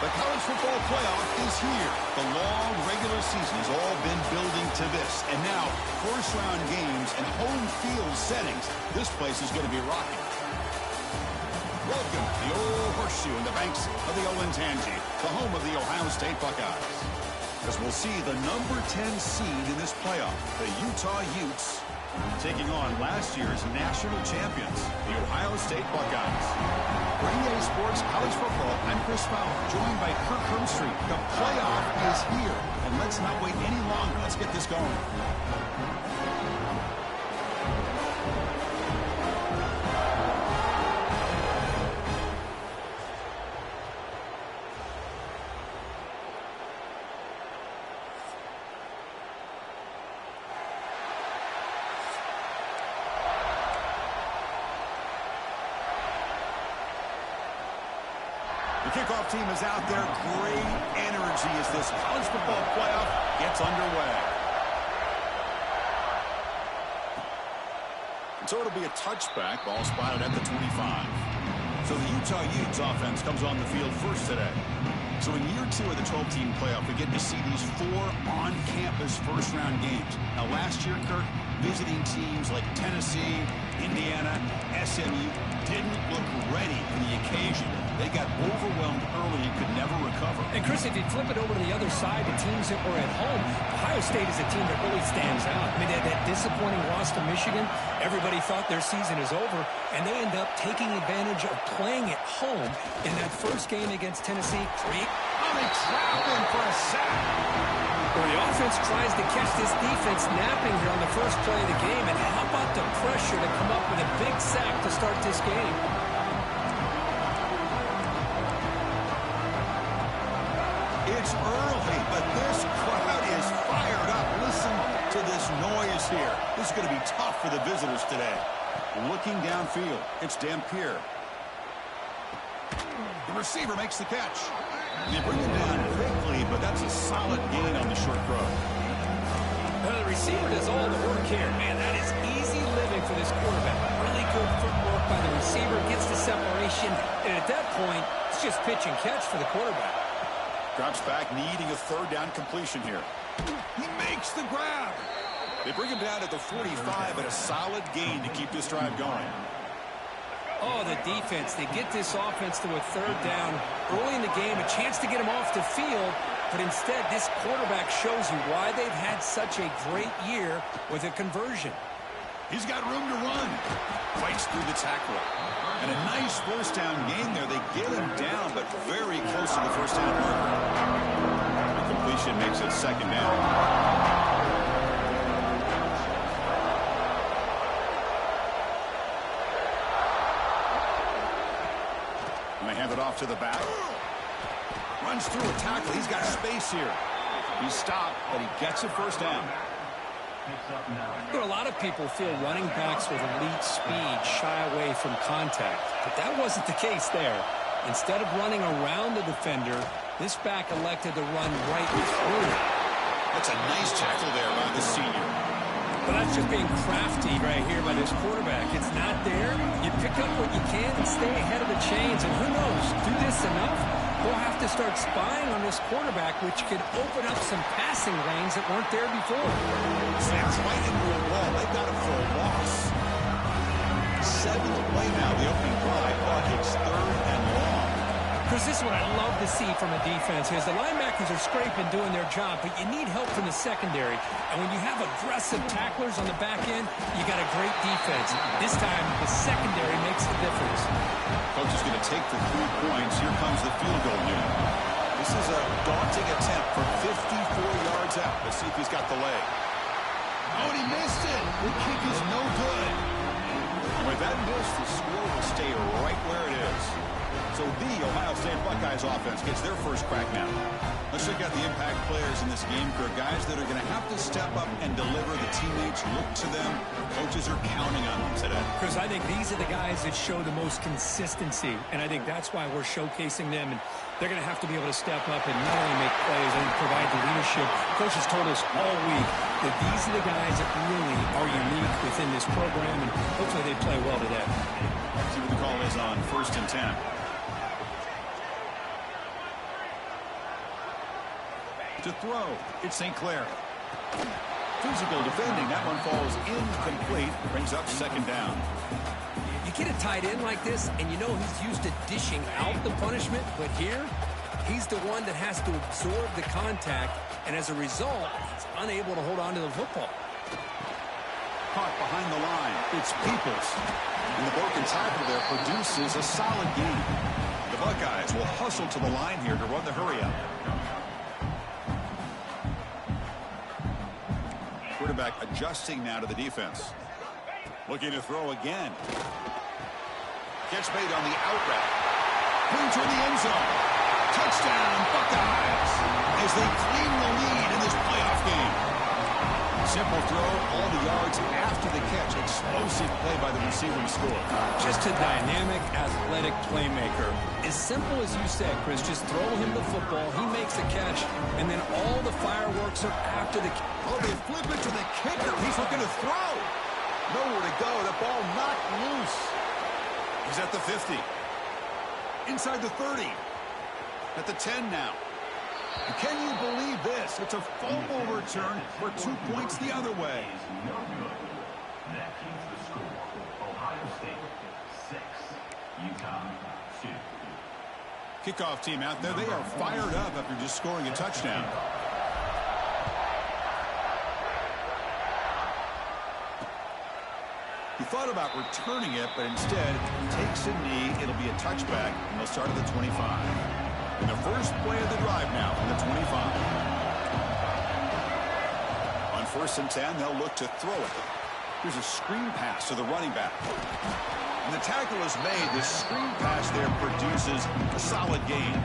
The college football playoff is here. The long regular season has all been building to this. And now, first-round games and home field settings. This place is going to be rocking. Welcome to the old horseshoe in the banks of the Olentangy, the home of the Ohio State Buckeyes. As we'll see the number 10 seed in this playoff, the Utah Utes, taking on last year's national champions, the Ohio State Buckeyes. For EA Sports College Football, I'm Chris Fowler, joined by Kirk Hermstreet. The playoff is here, and let's not wait any longer. Let's get this going. Kickoff team is out there. Great energy as this college football playoff gets underway. And so it'll be a touchback. Ball spotted at the 25. So the Utah Utes offense comes on the field first today. So in year 2 of the 12-team playoff, we get to see these 4 on-campus first-round games. Now last year, Kirk, visiting teams like Tennessee, Indiana, SMU didn't look ready for the occasion. They got overwhelmed early and could never recover. And, Chris, if you flip it over to the other side, the teams that were at home, Ohio State is a team that really stands out. I mean, they had that disappointing loss to Michigan. Everybody thought their season is over, and they end up taking advantage of playing at home in that first game against Tennessee. They trap him for a sack. Well, the offense tries to catch this defense napping here on the first play of the game, and how about the pressure to come up with a big sack to start this game? It's early, but this crowd is fired up. Listen to this noise here. This is going to be tough for the visitors today. Looking downfield, it's Dampier. The receiver makes the catch. They bring him down quickly, but that's a solid gain on the short throw. Well, the receiver does all the work here. Man, that is easy living for this quarterback. Really good footwork by the receiver, gets the separation, and at that point, it's just pitch and catch for the quarterback. Drops back, needing a third down completion here. He makes the grab. They bring him down at the 45 at a solid gain to keep this drive going. Oh, the defense. They get this offense to a third down early in the game, a chance to get him off the field, but instead this quarterback shows you why they've had such a great year with a conversion. He's got room to run. Fights through the tackle. And a nice first down gain there. They get him down, but very close to the first down marker. The completion makes it second down. And they hand it off to the back. Runs through a tackle. He's got space here. He's stopped, but he gets a first down. You know, a lot of people feel running backs with elite speed shy away from contact, but that wasn't the case there. Instead of running around the defender, this back elected to run right through it. That's a nice tackle there by the senior. But that's just being crafty right here by this quarterback. It's not there. You pick up what you can and stay ahead of the chains, and who knows, do this enough, we'll have to start spying on this quarterback, which could open up some passing lanes that weren't there before. Slams right into a wall. They got him for a loss. 7th play now, the opening drive. It's 3rd and long. Chris, this is what I love to see from a defense, is the linebackers are scraping, doing their job, but you need help from the secondary. And when you have aggressive tacklers on the back end, you got a great defense. This time, the secondary makes the difference. Coach is going to take the 3 points. Here comes the field goal unit. This is a daunting attempt from 54 yards out. Let's see if he's got the leg. Oh, and he missed it. The kick is no good. And with that miss, the score will stay right where it is. So the Ohio State Buckeyes offense gets their first crack now. Let's check out the impact players in this game, for guys that are going to have to step up and deliver. The teammates look to them. Coaches are counting on them today. Because I think these are the guys that show the most consistency, and I think that's why we're showcasing them. And they're going to have to be able to step up and not only make plays and provide the leadership. Coaches told us all week that these are the guys that really are unique within this program, and hopefully they play well today. See what the call is on 1st and 10. To throw, it's St. Clair. Physical defending. That one falls incomplete. Brings up second down. You get a tight end like this, and you know he's used to dishing out the punishment, but here, he's the one that has to absorb the contact, and as a result, he's unable to hold on to the football. Caught behind the line. It's Peoples. And the broken tackle there produces a solid gain. The Buckeyes will hustle to the line here to run the hurry-up. Quarterback adjusting now to the defense. Looking to throw again. Catch made on the out route. Clean toward the end zone. Touchdown, Buckeyes, as they claim the lead in this playoff game. Simple throw, all the yards after the catch. Explosive play by the receiver to score. Just a dynamic, athletic playmaker. As simple as you said, Chris, just throw him the football, he makes the catch, and then all the fireworks are after the catch. Oh, they flip it to the kicker. He's looking to throw. Nowhere to go. The ball knocked loose. He's at the 50. Inside the 30. At the 10 now. And can you believe this? It's a fumble return for 2 points the other way. That keeps the score. Ohio State 6, Utah 2. Kickoff team out there. They are fired up after just scoring a touchdown. He thought about returning it, but instead takes a knee. It'll be a touchback, and they'll start at the 25. And the first play of the drive now from the 25. On 1st and 10, they'll look to throw it. Here's a screen pass to the running back. And the tackle is made. The screen pass there produces a solid gain.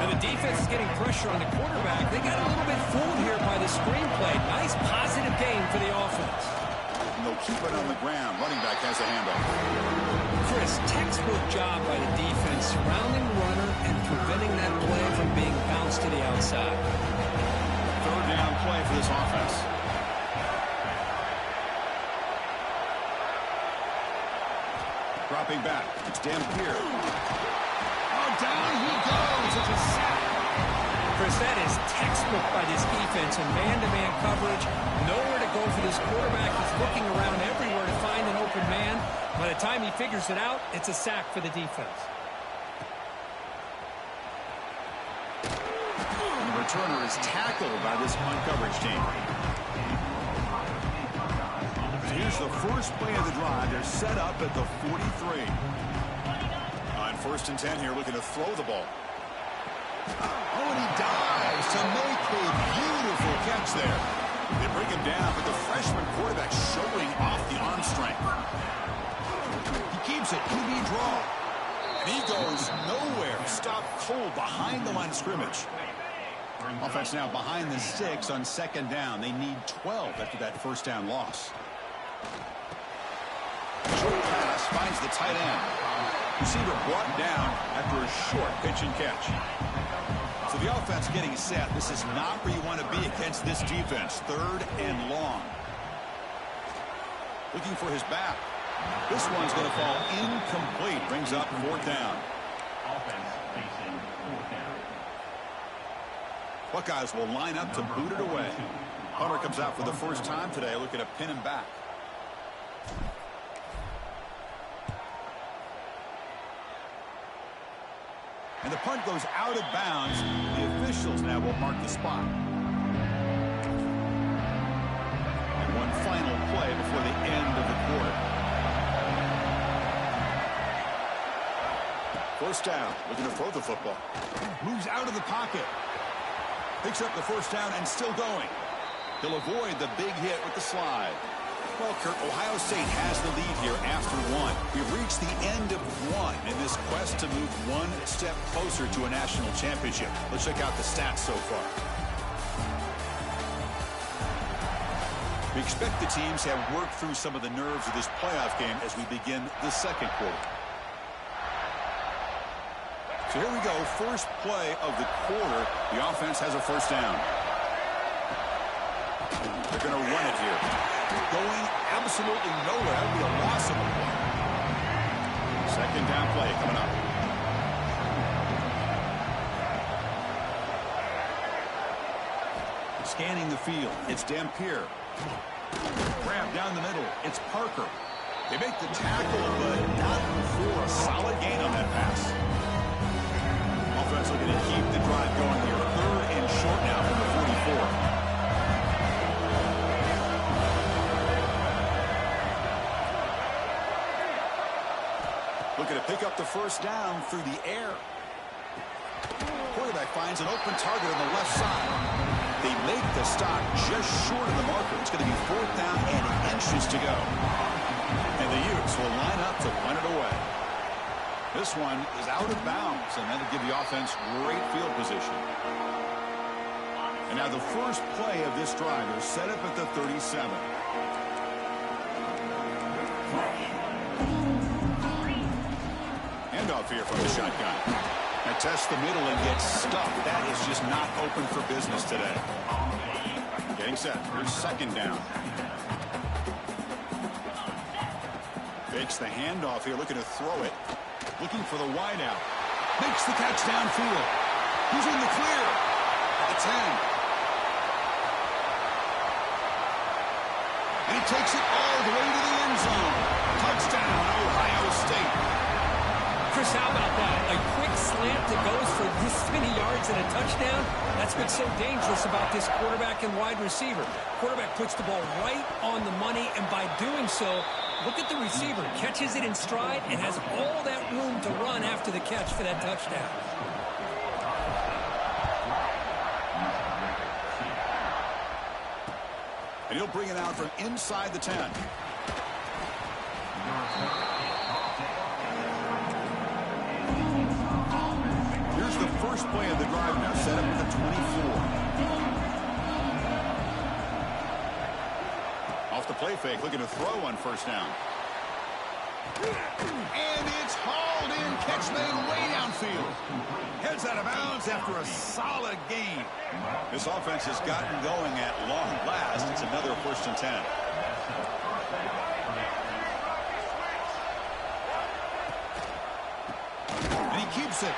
Now the defense is getting pressure on the quarterback. They got a little bit fooled here by the screen play. Nice positive gain for the offense. And they'll keep it on the ground. Running back has a handoff. Chris, textbook job by the defense, surrounding the runner and preventing that play from being bounced to the outside. 3rd down play for this offense. Dropping back. It's Dampier. Oh, down he goes. It's a sack. Chris, that is textbook by this defense in man-to-man coverage. Nowhere to go for this quarterback. He's looking around everywhere to find an open man. By the time he figures it out, it's a sack for the defense. And the returner is tackled by this punt coverage team. So here's the first play of the drive. They're set up at the 43. On 1st and 10 here, looking to throw the ball. Oh, and he dives to make a beautiful catch there. They bring him down, but the freshman quarterback showing off the arm strength. He keeps it, QB draw. And he goes nowhere. Stopped cold behind the line of scrimmage. Offense now behind the 6 on 2nd down. They need 12 after that 1st down loss. Short pass finds the tight end. Receiver brought down after a short pitch and catch. So the offense getting set. This is not where you want to be against this defense. 3rd and long. Looking for his back. This one's going to fall incomplete. Brings up 4th down. Offense facing 4th down. Buckeyes will line up to boot it away. Hunter comes out for the first time today, looking to pin him back. And the punt goes out of bounds. The officials now will mark the spot. And one final play before the end of the quarter. 1st down, looking to throw the football. Moves out of the pocket. Picks up the 1st down and still going. He'll avoid the big hit with the slide. Well, Kurt, Ohio State has the lead here after 1. We've reached the end of 1 in this quest to move one step closer to a national championship. Let's check out the stats so far. We expect the teams have worked through some of the nerves of this playoff game as we begin the 2nd quarter. So here we go, first play of the quarter. The offense has a 1st down. They're going to run it here. Going absolutely nowhere. That would be a loss of a play. 2nd down play coming up. scanning the field. It's Dampier. Grab down the middle. It's Parker. They make the tackle, but not before a solid gain on that pass. Offense looking to keep the drive going here. 3rd and short now from the 44. Looking to pick up the first down through the air. Quarterback finds an open target on the left side. They make the stop just short of the marker. It's going to be 4th down and inches to go. And the Utes will line up to punt it away. This one is out of bounds, and that'll give the offense great field position. And now the first play of this drive is set up at the 37. Handoff here from the shotgun. Now test the middle and gets stuffed. That is just not open for business today. Getting set. Here's 2nd down. Fakes the handoff here, looking to throw it. Looking for the wide out. Makes the catch downfield. He's in the clear. At the 10. And he takes it all the way to the end zone. Touchdown, Ohio State. Chris, how about that? A quick slant that goes for this many yards and a touchdown. That's what's so dangerous about this quarterback and wide receiver. Quarterback puts the ball right on the money, and by doing so, look at the receiver. Catches it in stride and has all that room to run after the catch for that touchdown. And he'll bring it out from inside the 10. Here's the first play of the drive now, set up at the 24. Off the play fake, looking to throw on 1st down. And it's hauled in, catch made way downfield. Heads out of bounds after a solid gain. This offense has gotten going at long last. It's another 1st and 10. And he keeps it.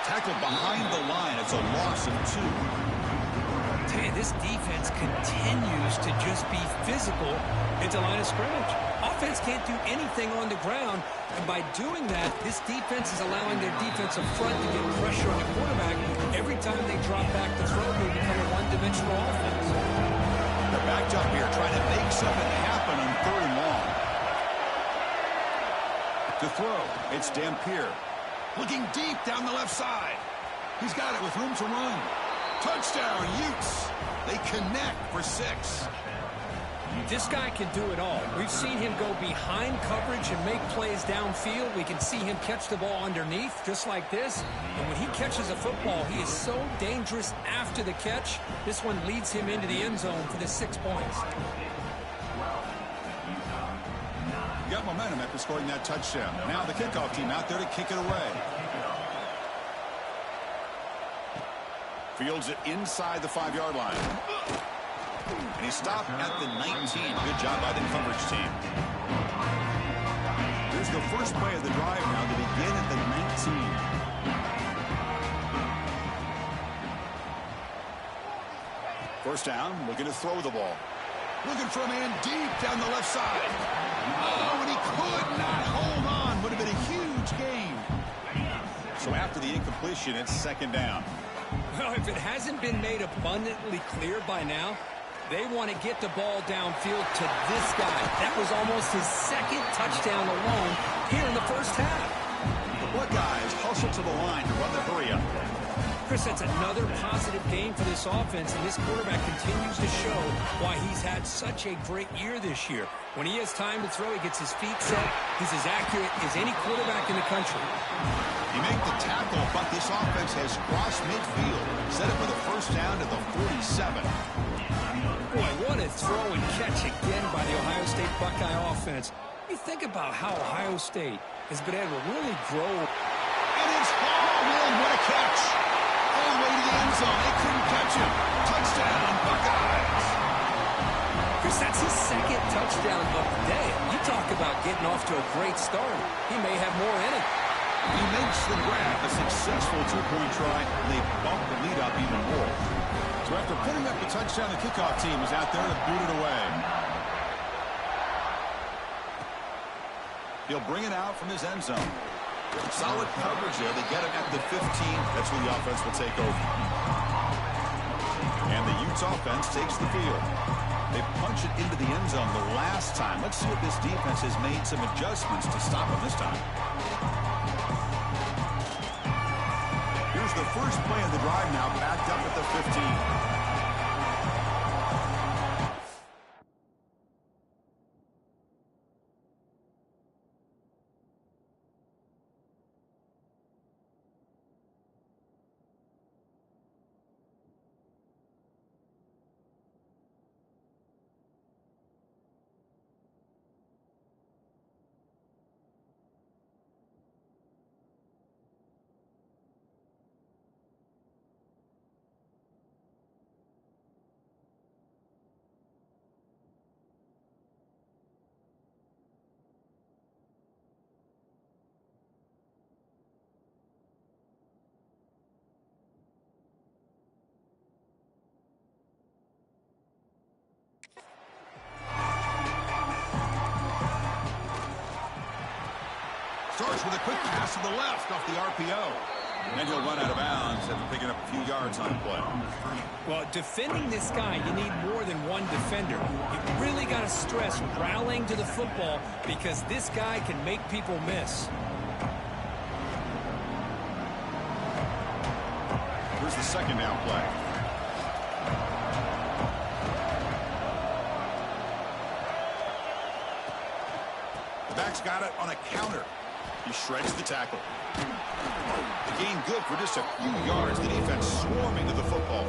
Tackled behind the line. It's a loss of 2. Tell you, this defense continues to just be physical at the line of scrimmage. Offense can't do anything on the ground, and by doing that, this defense is allowing their defensive front to get pressure on the quarterback. Every time they drop back to throw, they become a one-dimensional offense. They're backed up here trying to make something happen on 3rd and long. To throw, it's Dampier. Looking deep down the left side. He's got it with room to run. Touchdown, Utes. They connect for 6. This guy can do it all. We've seen him go behind coverage and make plays downfield. We can see him catch the ball underneath, just like this. And when he catches a football, he is so dangerous after the catch. This one leads him into the end zone for the 6 points. You got momentum after scoring that touchdown. Now the kickoff team out there to kick it away. Fields it inside the 5-yard line. And he stopped at the 19. Good job by the coverage team. Here's the first play of the drive now to begin at the 19. First down, looking to throw the ball. Looking for a man deep down the left side. Oh, and he could not hold on. Would have been a huge gain. So after the incompletion, it's 2nd down. Well, if it hasn't been made abundantly clear by now, they want to get the ball downfield to this guy. That was almost his 2nd touchdown alone here in the first half. The Buckeyes hustle to the line to run the hurry up. Chris, that's another positive game for this offense, and this quarterback continues to show why he's had such a great year this year. When he has time to throw, he gets his feet set. He's as accurate as any quarterback in the country. He made the tackle, but this offense has crossed midfield. Set up with a first down to the 47. Boy, what a throw and catch again by the Ohio State Buckeye offense. You think about how Ohio State has been able to really grow. And it's hauled in. What a catch. All the way to the end zone. They couldn't catch him. Touchdown, Buckeyes. Chris, that's his 2nd touchdown of the day. You talk about getting off to a great start. He may have more in it. He makes the grab, a successful two-point try, and they bump the lead up even more. So after putting up the touchdown, the kickoff team is out there to boot it away. He'll bring it out from his end zone. Solid coverage there. They get him at the 15. That's where the offense will take over. And the Utes offense takes the field. They punch it into the end zone the last time. Let's see if this defense has made some adjustments to stop them this time. Here's the first play of the drive now, backed up at the 15. Starts with a quick pass to the left off the RPO. Then he'll run out of bounds after picking up a few yards on the play. Well, defending this guy, you need more than one defender. You really got to stress rallying to the football because this guy can make people miss. Here's the second down play. The back's got it on a counter. He shreds the tackle. The gain good for just a few yards. The defense swarming to the football.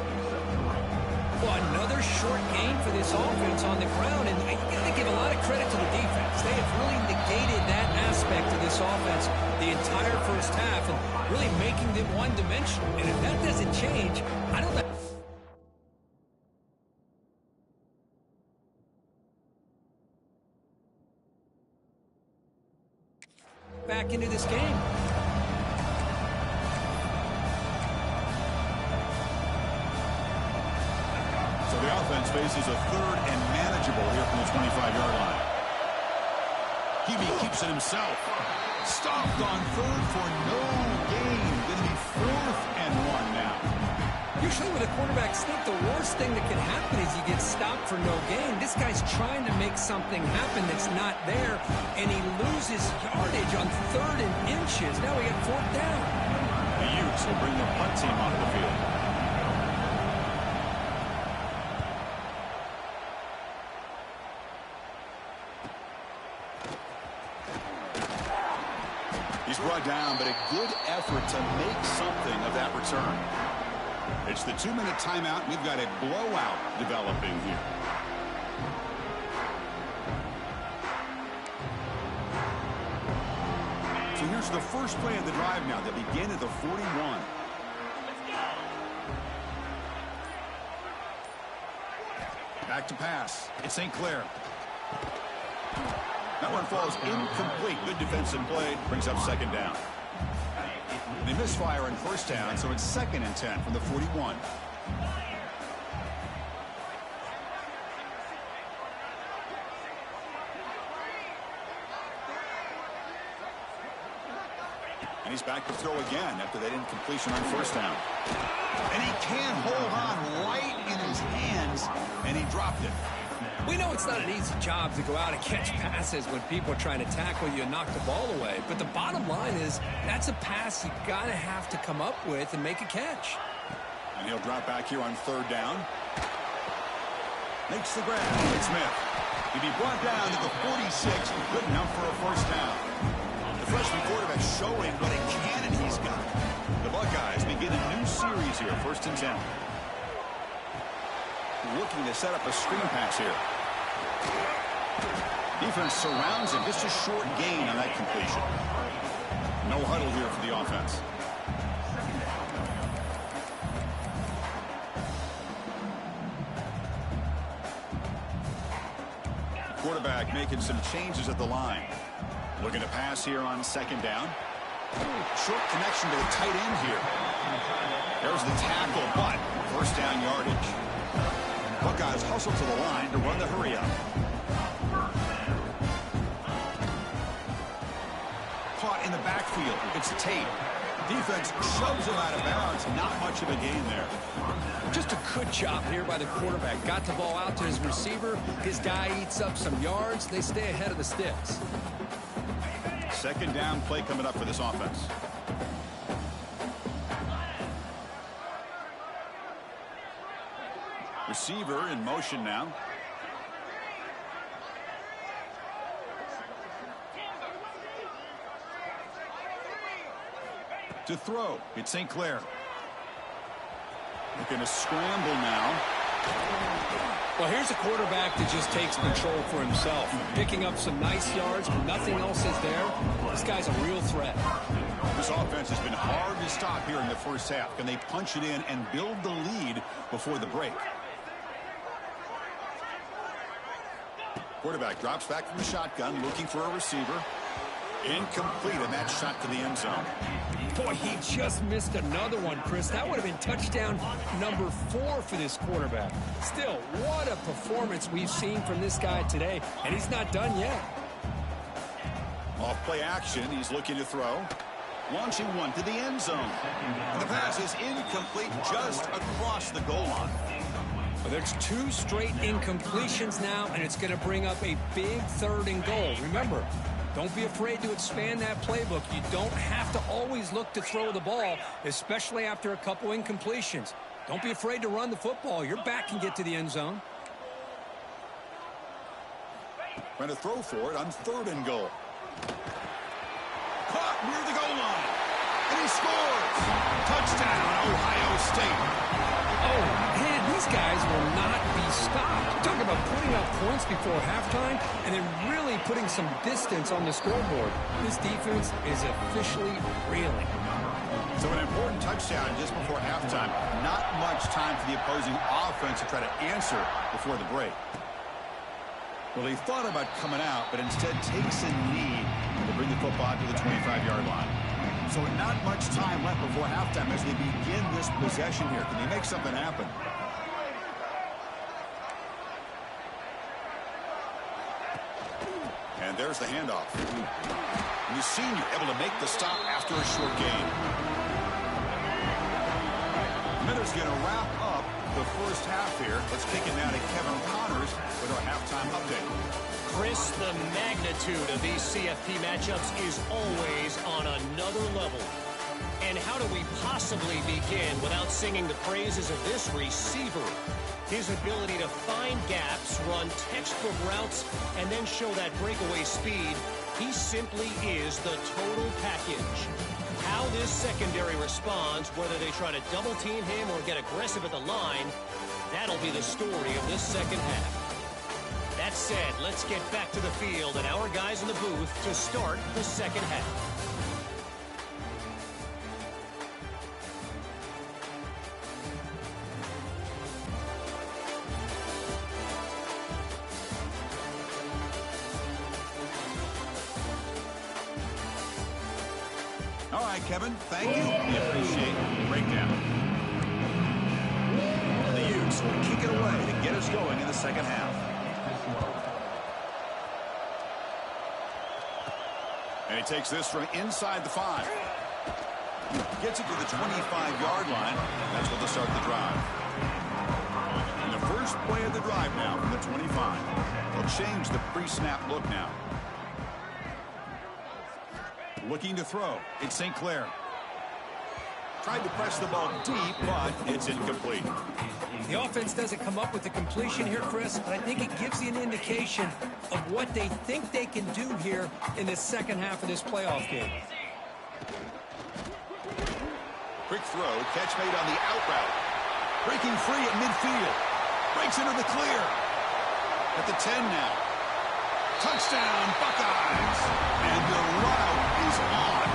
Well, another short gain for this offense on the ground, and you got to give a lot of credit to the defense. They have really negated that aspect of this offense the entire first half and really making them one-dimensional. And if that doesn't change, I don't know. Back into this game. So the offense faces a third and manageable here from the 25-yard line. Hebe keeps it himself. Stopped on third for no gain. Going to be 4th and 1 now. Usually with a quarterback sneak, the worst thing that can happen is you get stopped for no gain. This guy's trying to make something happen that's not there, and he loses yardage on 3rd and inches. Now we got 4th down. The Utes will bring the punt team onto the field. He's brought down, but a good effort to make something of that return. It's the 2-minute timeout. We've got a blowout developing here. So here's the first play of the drive now. They begin at the 41. Back to pass. It's St. Clair. That one falls incomplete. Good defensive play. Brings up second down. They misfire on first down, so it's 2nd and 10 from the 41. And he's back to throw again after that incompletion on first down. And he can hold on right in his hands, and he dropped it. We know it's not an easy job to go out and catch passes when people are trying to tackle you and knock the ball away. But the bottom line is that's a pass you got to have to come up with and make a catch. And he'll drop back here on 3rd down. Makes the grab. It's Smith. He'll be brought down to the 46. Good enough for a first down. The freshman quarterback showing what a cannon he's got. The Buckeyes begin a new series here. 1st and 10. Looking to set up a screen pass here. Defense surrounds him. Just a short gain on that completion. No huddle here for the offense. Quarterback making some changes at the line. Looking to pass here on 2nd down. Short connection to the tight end here. There's the tackle, but first down yardage. Buckeyes hustle to the line to run the hurry up. Caught in the backfield. It's Tate. Defense shoves him out of bounds. Not much of a gain there. Just a good job here by the quarterback. Got the ball out to his receiver. His guy eats up some yards. They stay ahead of the sticks. Second down play coming up for this offense. Receiver in motion now. To throw, it's St. Clair. Looking to scramble now. Well, here's a quarterback that just takes control for himself. Picking up some nice yards, but nothing else is there. This guy's a real threat. This offense has been hard to stop here in the first half. Can they punch it in and build the lead before the break? Quarterback drops back from the shotgun, looking for a receiver. Incomplete, and that shot to the end zone. Boy, he just missed another one, Chris. That would have been touchdown number 4 for this quarterback. Still, what a performance we've seen from this guy today, and he's not done yet. Off play action, he's looking to throw. Launching one to the end zone. And the pass is incomplete just across the goal line. Well, there's 2 straight incompletions now, and it's going to bring up a big 3rd and goal. Remember, don't be afraid to expand that playbook. You don't have to always look to throw the ball, especially after a couple incompletions. Don't be afraid to run the football. Your back can get to the end zone. Trying to throw for it on 3rd and goal. Caught near the goal line. And he scores. Touchdown, Ohio State. Oh, man, these guys will not be stopped. Talk about putting up points before halftime and then really putting some distance on the scoreboard. This defense is officially reeling. So an important touchdown just before halftime. Not much time for the opposing offense to try to answer before the break. Well, he thought about coming out, but instead takes a knee to bring the football to the 25-yard line. So not much time left before halftime as they begin this possession here. Can they make something happen? And there's the handoff. And the senior able to make the stop after a short gain. Miller's going to wrap up the first half here. Let's kick it now to Kevin Connors with our halftime update. Chris, the magnitude of these CFP matchups is always on another level. And how do we possibly begin without singing the praises of this receiver? His ability to find gaps, run textbook routes, and then show that breakaway speed, he simply is the total package. How this secondary responds, whether they try to double team him or get aggressive at the line, that'll be the story of this second half. That said, let's get back to the field and our guys in the booth to start the second half. All right, Kevin, thank you. We appreciate the breakdown. The Utes will kick it away to get us going in the second half. And he takes this from inside the 5. Gets it to the 25-yard line. That's what they'll start the drive. And the first play of the drive now from the 25. They'll change the pre-snap look now. Looking to throw. It's St. Clair. Tried to press the ball deep, but it's incomplete. The offense doesn't come up with the completion here, Chris, but I think it gives you an indication of what they think they can do here in the second half of this playoff game. Quick throw, catch made on the out route. Breaking free at midfield. Breaks into the clear. At the 10 now. Touchdown, Buckeyes. And the route is on.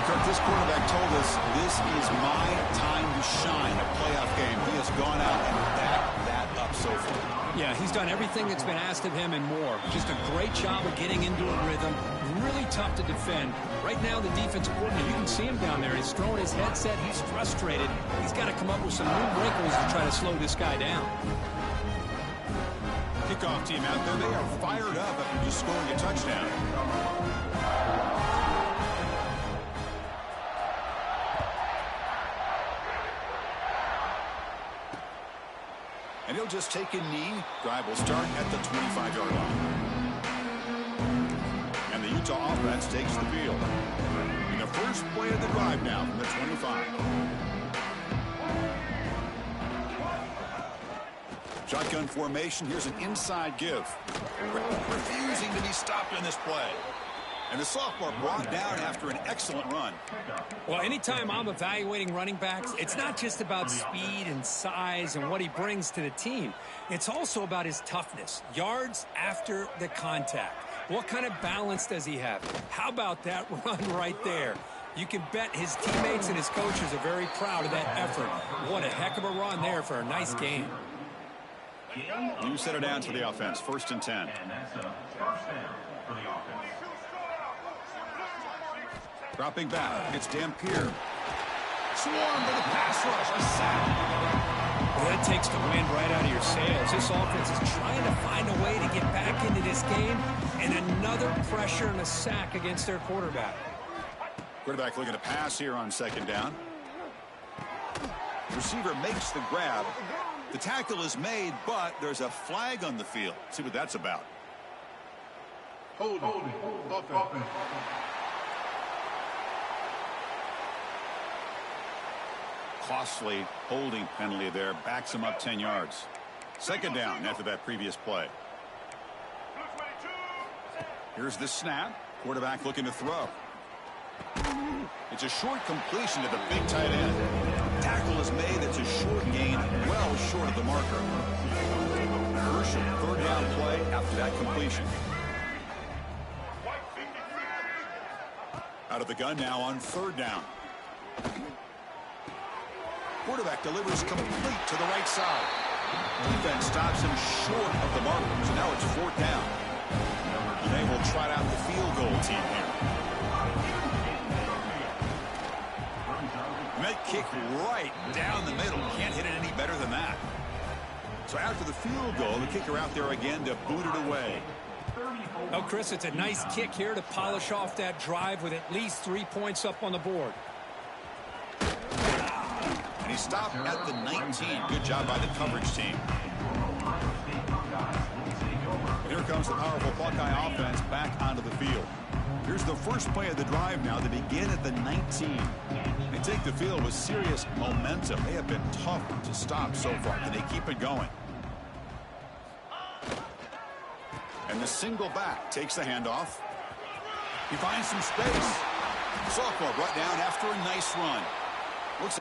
Because this quarterback told us this is my time to shine, a playoff game. He has gone out and backed that up stop so far. Yeah, he's done everything that's been asked of him and more. Just a great job of getting into a rhythm. Really tough to defend. Right now, the defensive coordinator, you can see him down there. He's throwing his headset. He's frustrated. He's got to come up with some new wrinkles to try to slow this guy down. Kickoff team out there, they are fired up after just scoring a touchdown. And he'll just take a knee. Drive will start at the 25-yard line. And the Utah offense takes the field. In the first play of the drive now from the 25. Shotgun formation. Here's an inside give. Refusing to be stopped in this play. And the sophomore brought down after an excellent run. Well, anytime I'm evaluating running backs, it's not just about speed and size and what he brings to the team. It's also about his toughness. Yards after the contact. What kind of balance does he have? How about that run right there? You can bet his teammates and his coaches are very proud of that effort. What a heck of a run there for a nice game. You set it down to the offense. 1st and 10. And that's a first down for the offense. Dropping back, it's Dampier. Swarmed by the pass rush, a sack. Well, that takes the wind right out of your sails. This offense is trying to find a way to get back into this game, and another pressure and a sack against their quarterback. Quarterback looking to pass here on 2nd down. Receiver makes the grab. The tackle is made, but there's a flag on the field. See what that's about. Holding. Offense. Costly holding penalty there. Backs him up 10 yards. 2nd down after that previous play. Here's the snap. Quarterback looking to throw. It's a short completion to the big tight end. Tackle is made. It's a short gain, well short of the marker. Crucial 3rd down play after that completion. Out of the gun now on 3rd down. Quarterback delivers complete to the right side. Defense stops him short of the marker, so now it's 4th down. And they will trot out the field goal team here. And that kick right down the middle. Can't hit it any better than that. So after the field goal, the kicker out there again to boot it away. Oh, Chris, it's a nice kick here to polish off that drive with at least 3 points up on the board. And he stopped at the 19. Good job by the coverage team. Here comes the powerful Buckeye offense back onto the field. Here's the first play of the drive now. They begin at the 19. They take the field with serious momentum. They have been tough to stop so far. Can they keep it going? And the single back takes the handoff. He finds some space. Sophomore brought down after a nice run. Looks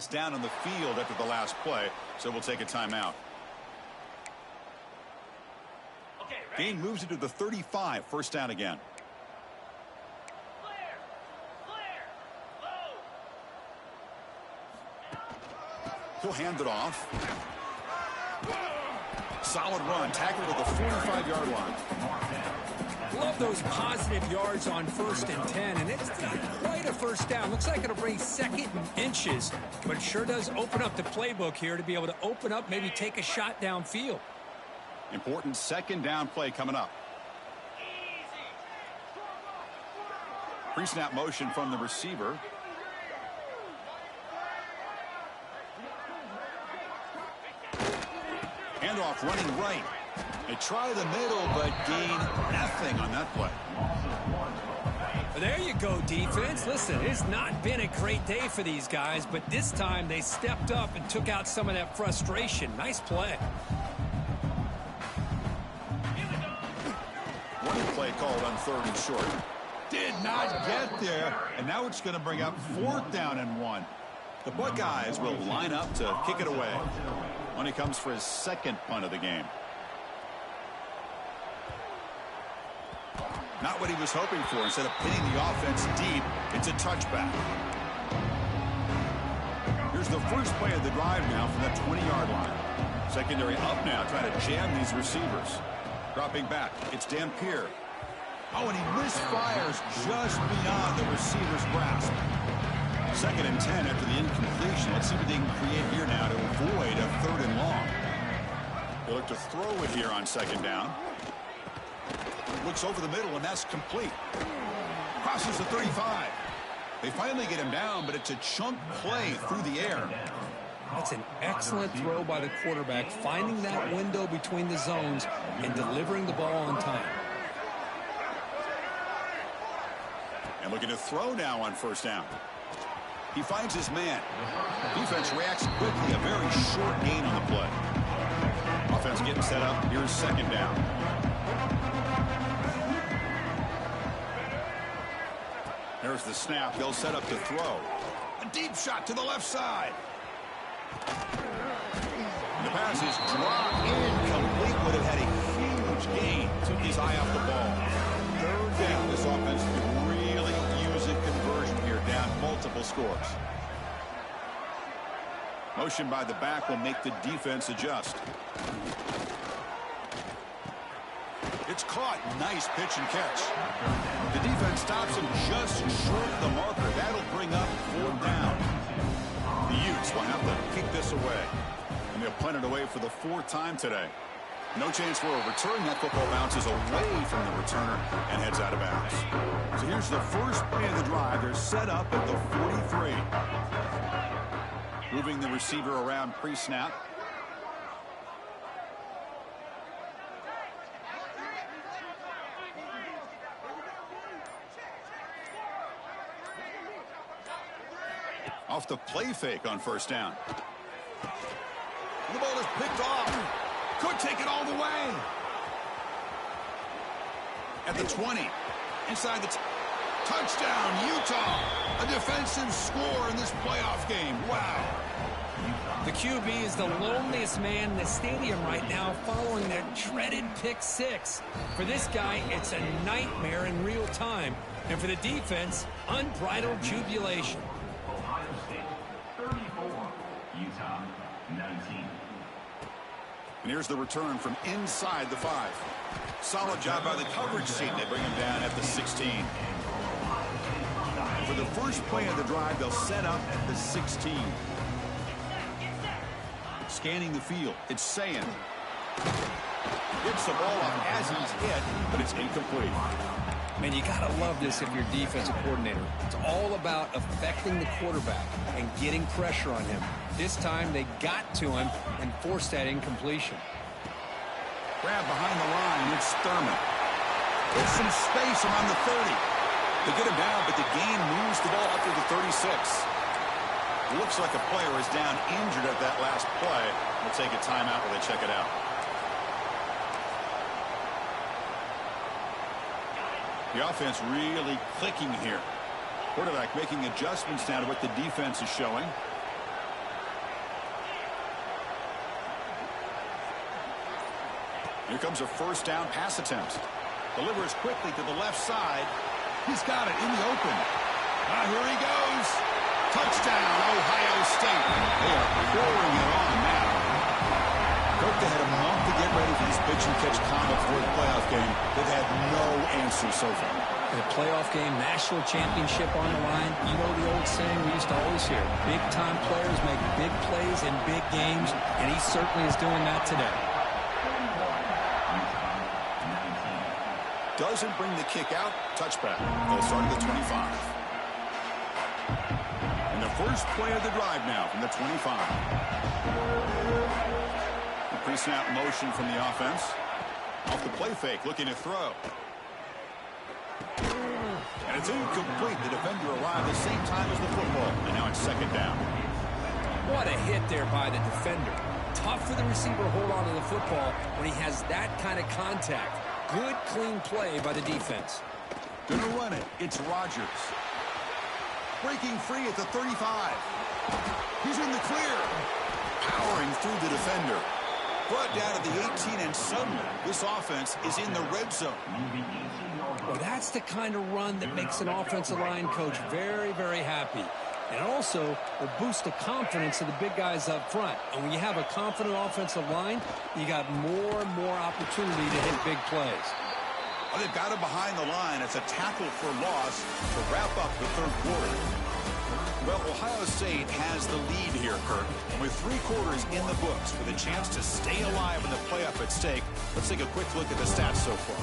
It's down on the field after the last play, so we'll take a timeout. Game moves into the 35, 1st down again. He'll hand it off. Solid run, tackled at the 45-yard line. Love those positive yards on 1st and 10, and it's not quite a first down. Looks like it'll bring 2nd and inches, but it sure does open up the playbook here to be able to open up, maybe take a shot downfield. Important 2nd down play coming up. Pre-snap motion from the receiver. Handoff running right. They try the middle, but gain nothing on that play. There you go, defense. Listen, it's not been a great day for these guys, but this time they stepped up and took out some of that frustration. Nice play. Running play called on 3rd and short. Did not get there, and now it's going to bring up 4th down and 1. The Buckeyes will line up to kick it away when he comes for his 2nd punt of the game. Not what he was hoping for. Instead of pinning the offense deep, it's a touchback. Here's the first play of the drive now from that 20-yard line. Secondary up now, trying to jam these receivers. Dropping back, it's Dampier. Oh, and he misfires just beyond the receiver's grasp. 2nd and 10 after the incompletion. Let's see what they can create here now to avoid a 3rd and long. They look to throw it here on 2nd down. Looks over the middle, and that's complete. Crosses the 35. They finally get him down, but it's a chunk play through the air. That's an excellent throw by the quarterback, finding that window between the zones and delivering the ball on time. And looking to throw now on 1st down. He finds his man. Defense reacts quickly. A very short gain on the play. Offense getting set up. Here's 2nd down. There's the snap. They'll set up to throw. A deep shot to the left side. The pass is dropped incomplete. Would have had a huge gain. Took his eye off the ball. 3rd down. This offense could really use a conversion here. Down multiple scores. Motion by the back will make the defense adjust. It's caught. Nice pitch and catch. The defense stops him just short of the marker. That'll bring up 4th down. The Utes will have to kick this away. And they'll punt it away for the 4th time today. No chance for a return. That football bounces away from the returner and heads out of bounds. So here's the first play of the drive. They're set up at the 43. Moving the receiver around pre-snap. Off the play fake on 1st down. The ball is picked off. Could take it all the way. At the 20. Inside the touchdown, Utah. A defensive score in this playoff game. Wow. The QB is the loneliest man in the stadium right now following that dreaded pick 6. For this guy, it's a nightmare in real time. And for the defense, unbridled jubilation. And here's the return from inside the 5. Solid job by the coverage team. They bring him down at the 16. For the first play of the drive, they'll set up at the 16. Scanning the field. It's Sayin. Gets the ball off as he's hit, but it's incomplete. Man, you got to love this if you're defensive coordinator. It's all about affecting the quarterback and getting pressure on him. This time they got to him and forced that incompletion. Grab behind the line. It's Thurman. There's some space around the 30. They get him down, but the gain moves the ball up to the 36. Looks like a player is down injured at that last play. We'll take a timeout while they check it out. The offense really clicking here. Quarterback making adjustments now to what the defense is showing. Here comes a 1st down pass attempt. Delivers quickly to the left side. He's got it in the open. Here he goes. Touchdown, Ohio State. They are pouring it on now. looked ahead a month to get ready for this pitch-and-catch combat for the playoff game. They've had no answers so far. In a playoff game, national championship on the line, you know the old saying we used to always hear, big-time players make big plays in big games, and he certainly is doing that today. Doesn't bring the kick out. Touchback. They'll start at the 25. And the first play of the drive now from the 25. The pre-snap motion from the offense. Off the play fake, looking to throw. And it's incomplete. The defender arrived the same time as the football. And now it's second down. What a hit there by the defender. Tough for the receiver to hold on to the football when he has that kind of contact. Good, clean play by the defense. Gonna run it. It's Rodgers. Breaking free at the 35. He's in the clear. Powering through the defender. Brought down at the 18, and suddenly this offense is in the red zone. Well, that's the kind of run that makes an offensive line coach very, very happy. And also will boost the confidence of the big guys up front. And when you have a confident offensive line, you got more and more opportunity to hit big plays. Well, they've got him behind the line. It's a tackle for loss to wrap up the third quarter. Well, Ohio State has the lead here, Kirk. With 3 quarters in the books with a chance to stay alive in the playoff at stake, let's take a quick look at the stats so far.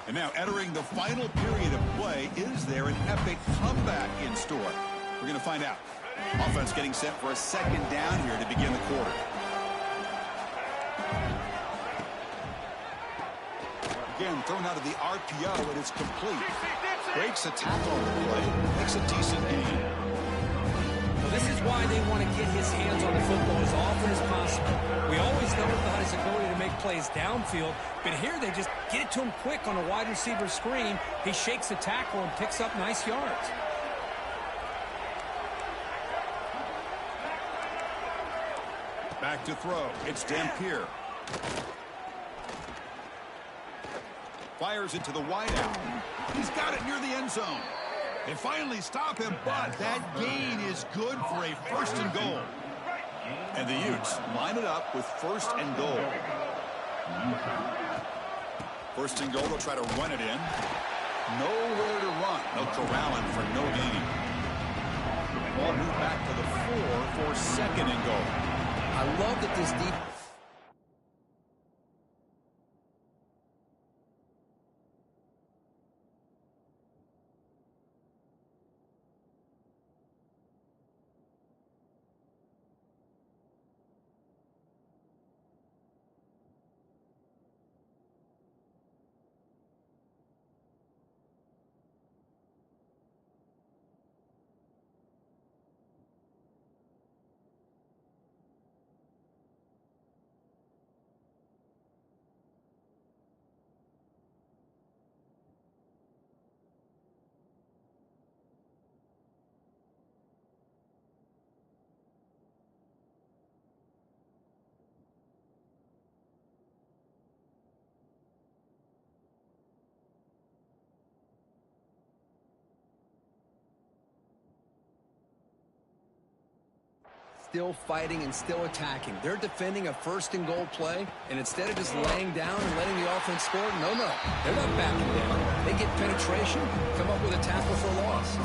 And now entering the final period of play, is there an epic comeback in store? We're going to find out. Offense getting set for a second down here to begin the quarter. Again, thrown out of the RPO, and it's complete. Breaks a tackle on the play, makes a decent gain. Well, this is why they want to get his hands on the football as often as possible. We always know about his ability to make plays downfield, but here they just get it to him quick on a wide receiver screen. He shakes the tackle and picks up nice yards. Back to throw. It's Dampier. Fires it to the wideout. He's got it near the end zone. They finally stop him, but that gain is good for a first and goal. And the Utes line it up with first and goal. First and goal, they'll try to run it in. Nowhere to run. They'll corral him for no gain. Ball moved back to the 4 for second and goal. I love that this defense. Still fighting and still attacking. They're defending a first and goal play, and instead of just laying down and letting the offense score, no, they're not backing down. They get penetration, come up with a tackle for a loss.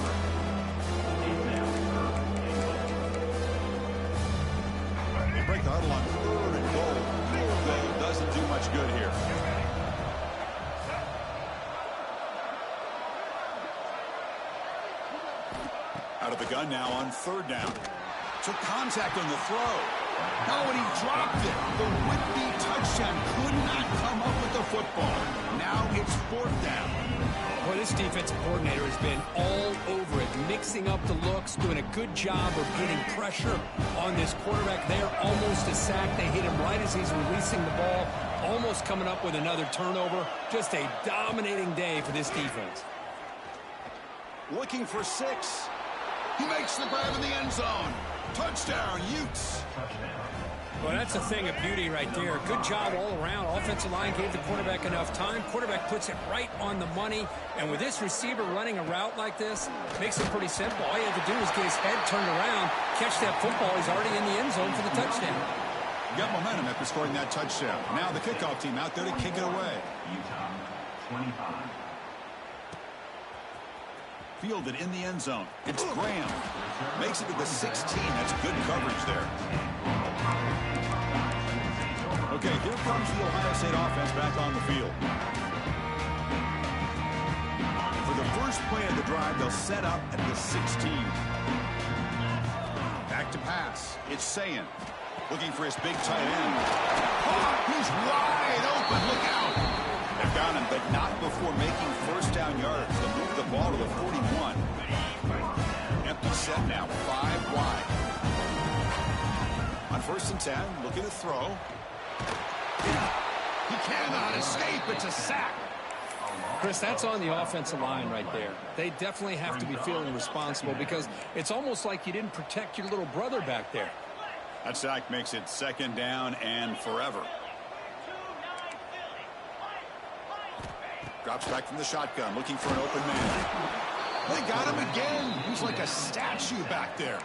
They break the huddle on third and goal. Field goal doesn't do much good here. Out of the gun now on third down. Took contact on the throw. No, and he dropped it. The would-be touchdown could not come up with the football. Now it's fourth down. Well, this defensive coordinator has been all over it, mixing up the looks, doing a good job of getting pressure on this quarterback there. Almost a sack. They hit him right as he's releasing the ball, almost coming up with another turnover. Just a dominating day for this defense. Looking for 6. He makes the grab in the end zone. Touchdown, Utes. Well, that's a thing of beauty right there. Good job all around. Offensive line gave the quarterback enough time. Quarterback puts it right on the money. And with this receiver running a route like this, makes it pretty simple. All you have to do is get his head turned around, catch that football. He's already in the end zone for the touchdown. Got momentum after scoring that touchdown. Now the kickoff team out there to kick it away. Utah, 25. Fielded in the end zone. It's Graham. Makes it to the 16. That's good coverage there. Okay, here comes the Ohio State offense back on the field. For the first play of the drive, they'll set up at the 16. Back to pass. It's Sayin. Looking for his big tight end. Oh, he's wide open. Look out. They've got him, but not before making first down yards to move the ball to the 41. Empty set now, 5 wide. On 1st and 10, looking to throw. He cannot escape. It's a sack. Chris, that's on the offensive line right there. They definitely have to be feeling responsible because it's almost like you didn't protect your little brother back there. That sack makes it 2nd down and forever. Drops back from the shotgun, looking for an open man. They got him again. He's like a statue back there.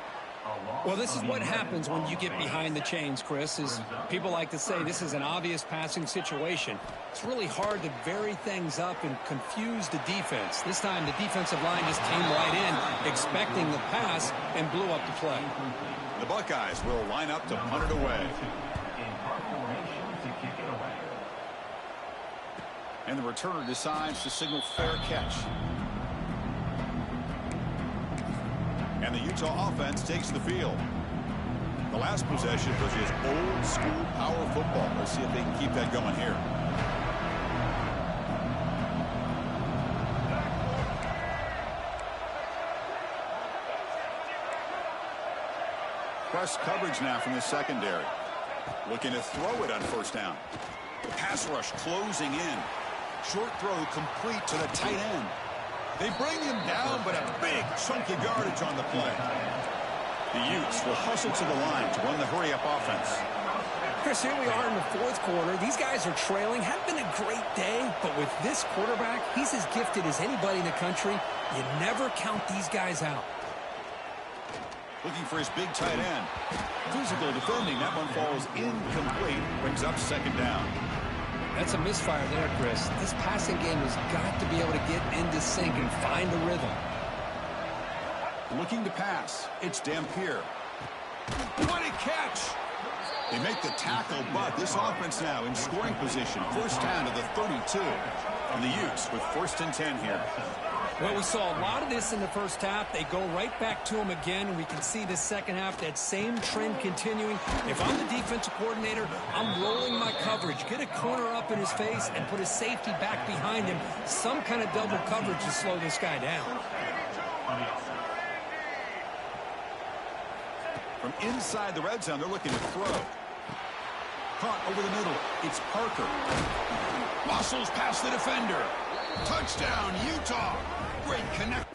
Well, this is what happens when you get behind the chains, Chris, is people like to say this is an obvious passing situation. It's really hard to vary things up and confuse the defense. This time the defensive line just came right in, expecting the pass, and blew up the play. The Buckeyes will line up to punt it away. And the returner decides to signal fair catch. And the Utah offense takes the field. The last possession was just old school power football. Let's see if they can keep that going here. Press coverage now from the secondary. Looking to throw it on 1st down. The pass rush closing in. Short throw complete to the tight end. They bring him down, but a big chunk of yardage on the play. The Utes will hustle to the line to run the hurry-up offense. Chris, here we are in the 4th quarter. These guys are trailing. Hadn't been a great day, but with this quarterback, he's as gifted as anybody in the country. You never count these guys out. Looking for his big tight end. Physical defending. That one falls incomplete. Brings up 2nd down. That's a misfire there, Chris. This passing game has got to be able to get into sync and find a rhythm. Looking to pass. It's Dampier. What a catch! They make the tackle, but this offense now in scoring position. 1st down to the 32. And the Utes with 1st and 10 here. Well, we saw a lot of this in the 1st half. They go right back to him again, and we can see the 2nd half, that same trend continuing. If I'm the defensive coordinator, I'm rolling my coverage. Get a corner up in his face and put his safety back behind him. Some kind of double coverage to slow this guy down. From inside the red zone, they're looking to throw. Caught over the middle. It's Parker. Muscles past the defender. Touchdown, Utah. Great connect.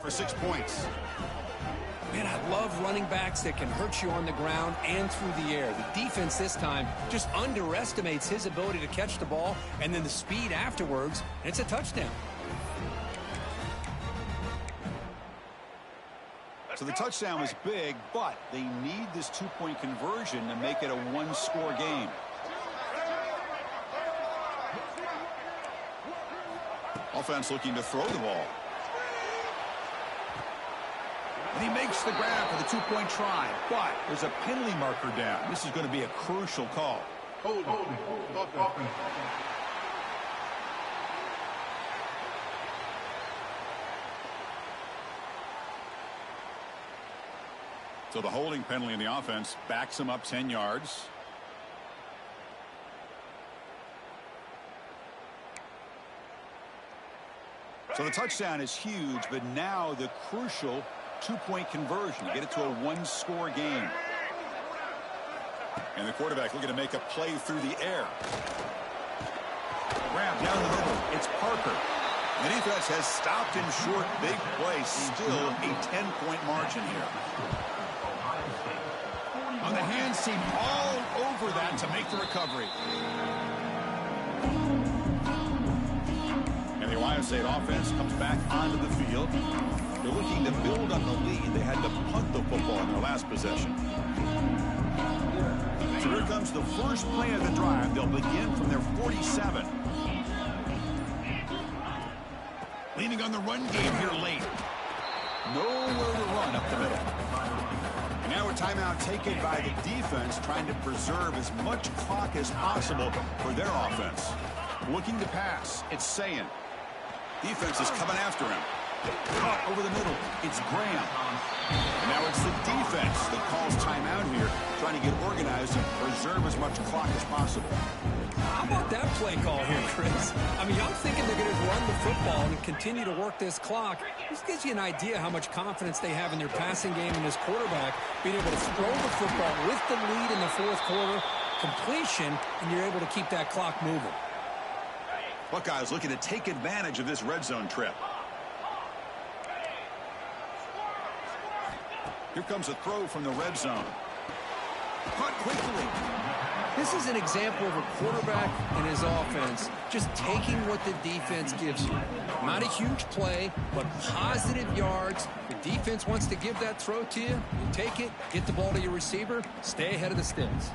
For 6 points. Man, I love running backs that can hurt you on the ground and through the air. The defense this time just underestimates his ability to catch the ball, and then the speed afterwards, and it's a touchdown. So the touchdown was big, but they need this 2-point conversion to make it a 1-score game. Offense looking to throw the ball. And he makes the grab for the 2-point try, but there's a penalty marker down. This is going to be a crucial call. Hold. So the holding penalty in the offense backs him up 10 yards. So the touchdown is huge, but now the crucial two-point conversion to get it to a one-score game. And the quarterback looking to make a play through the air. Grab down the middle. It's Parker. The defense has stopped him short. Big play. Still a 10-point margin here. On the hands team all over that to make the recovery. And the Ohio State offense comes back onto the field. They're looking to build on the lead. They had to punt the football in their last possession. So here comes the first play of the drive. They'll begin from their 47. Leaning on the run game here late. Nowhere to run up the middle. And now a timeout taken by the defense, trying to preserve as much clock as possible for their offense. Looking to pass. It's Sayin. Defense is coming after him. Caught over the middle. It's Graham. And now it's the defense that calls timeout here, trying to get organized and preserve as much clock as possible. How about that play call here, Chris? I mean, I'm thinking they're going to run the football and continue to work this clock. This gives you an idea how much confidence they have in their passing game and this quarterback being able to throw the football with the lead in the fourth quarter, completion, and you're able to keep that clock moving. Buckeyes looking to take advantage of this red zone trip. Here comes a throw from the red zone. Caught quickly. This is an example of a quarterback and his offense just taking what the defense gives you. Not a huge play, but positive yards. The defense wants to give that throw to you. You take it, get the ball to your receiver, stay ahead of the sticks.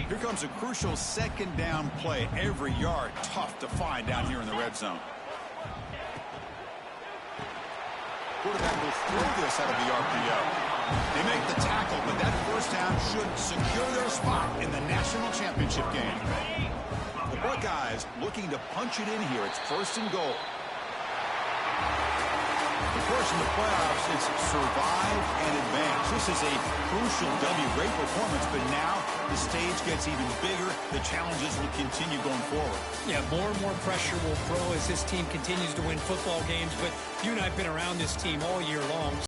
Here comes a crucial second down play. Every yard tough to find down here in the red zone. Quarterback will throw this out of the RPO. They make the tackle, but that first down should secure their spot in the national championship game. The Buckeyes looking to punch it in here. It's first and goal. Of course, in the playoffs, it's survive and advance. This is a crucial W. Great performance, but now the stage gets even bigger. The challenges will continue going forward. Yeah, more and more pressure will grow as this team continues to win football games, but you and I have been around this team all year long.